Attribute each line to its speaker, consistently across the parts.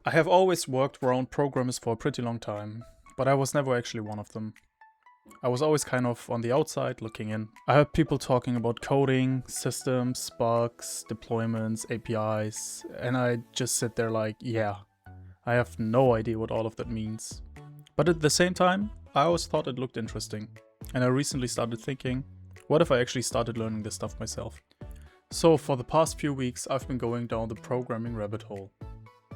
Speaker 1: I have always worked around programmers for a pretty long time, but I was never actually one of them. I was always kind of on the outside looking in. I heard people talking about coding, systems, bugs, deployments, APIs, and I just sit there like, yeah, I have no idea what all of that means. But at the same time, I always thought it looked interesting. And I recently started thinking, what if I actually started learning this stuff myself? So for the past few weeks, I've been going down the programming rabbit hole.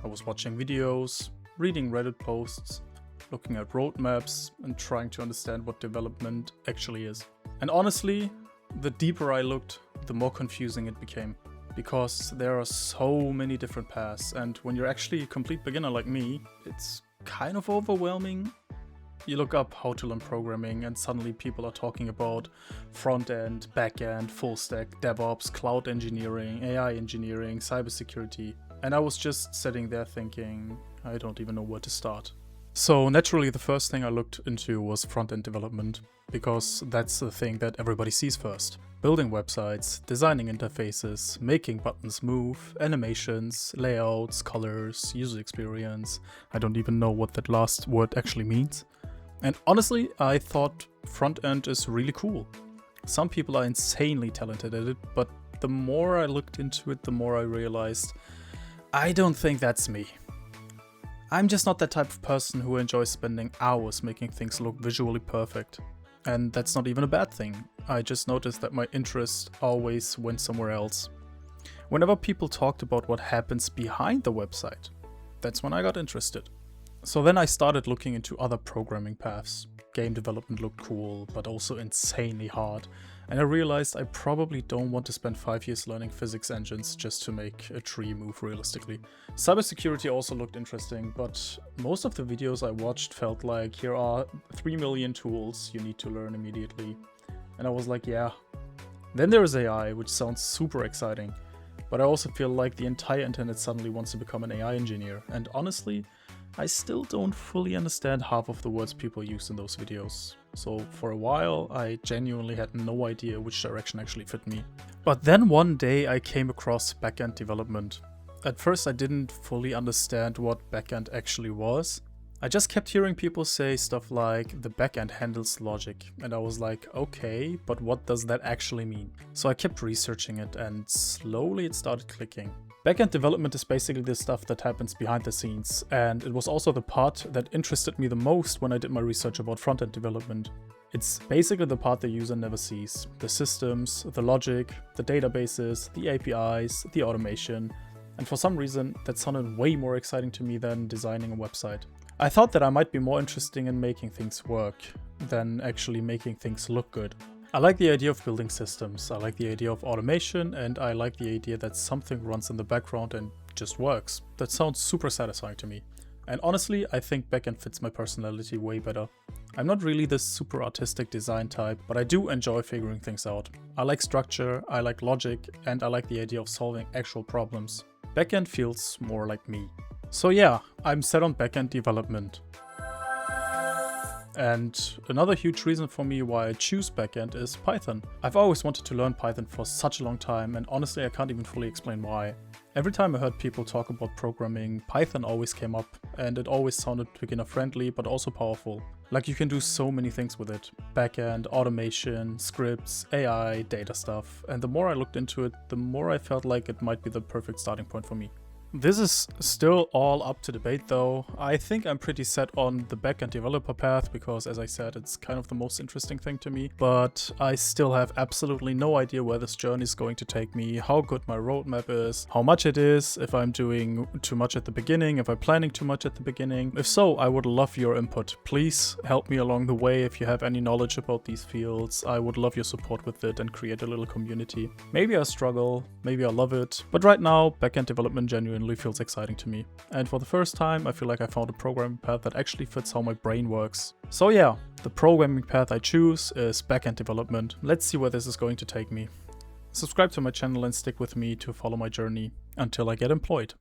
Speaker 1: I was watching videos, reading Reddit posts, looking at roadmaps, and trying to understand what development actually is. And honestly, the deeper I looked, the more confusing it became. Because there are so many different paths, and when you're actually a complete beginner like me, it's kind of overwhelming. You look up how to learn programming and suddenly people are talking about Frontend, backend, full stack, DevOps, cloud engineering, AI engineering, cybersecurity. And I was just sitting there thinking, I don't even know where to start. So naturally the first thing I looked into was front-end development, because that's the thing that everybody sees first. Building websites, designing interfaces, making buttons move, animations, layouts, colors, user experience. I don't even know what that last word actually means. And honestly, I thought front-end is really cool. Some people are insanely talented at it, but the more I looked into it, the more I realized I don't think that's me. I'm just not that type of person who enjoys spending hours making things look visually perfect. And that's not even a bad thing. I just noticed that my interest always went somewhere else. Whenever people talked about what happens behind the website, that's when I got interested. So then I started looking into other programming paths. Game development looked cool, but also insanely hard. And I realized I probably don't want to spend 5 years learning physics engines just to make a tree move realistically. Cybersecurity also looked interesting, but most of the videos I watched felt like here are 3 million tools you need to learn immediately. And I was like, yeah. Then there is AI, which sounds super exciting. But I also feel like the entire internet suddenly wants to become an AI engineer. And honestly, I still don't fully understand half of the words people use in those videos. So for a while, I genuinely had no idea which direction actually fit me. But then one day I came across backend development. At first I didn't fully understand what backend actually was. I just kept hearing people say stuff like, the backend handles logic. And I was like, okay, but what does that actually mean? So I kept researching it and slowly it started clicking. Backend development is basically the stuff that happens behind the scenes, and it was also the part that interested me the most when I did my research about front-end development. It's basically the part the user never sees. The systems, the logic, the databases, the APIs, the automation. And for some reason, that sounded way more exciting to me than designing a website. I thought that I might be more interested in making things work than actually making things look good. I like the idea of building systems, I like the idea of automation, and I like the idea that something runs in the background and just works. That sounds super satisfying to me. And honestly, I think backend fits my personality way better. I'm not really this super artistic design type, but I do enjoy figuring things out. I like structure, I like logic, and I like the idea of solving actual problems. Backend feels more like me. So yeah, I'm set on backend development. And another huge reason for me why I choose backend is Python. I've always wanted to learn Python for such a long time, and honestly I can't even fully explain why. Every time I heard people talk about programming, Python always came up, and it always sounded beginner friendly but also powerful. Like you can do so many things with it. Backend, automation, scripts, AI, data stuff. And the more I looked into it, the more I felt like it might be the perfect starting point for me. This is still all up to debate though. I think I'm pretty set on the backend developer path because, as I said, it's kind of the most interesting thing to me. But I still have absolutely no idea where this journey is going to take me, how good my roadmap is, how much it is, if I'm doing too much at the beginning, if I'm planning too much at the beginning. If so, I would love your input. Please help me along the way if you have any knowledge about these fields. I would love your support with it and create a little community. Maybe I struggle, maybe I love it. But right now, backend development genuinely feels exciting to me. And for the first time, I feel like I found a programming path that actually fits how my brain works. So yeah, the programming path I choose is backend development. Let's see where this is going to take me. Subscribe to my channel and stick with me to follow my journey until I get employed.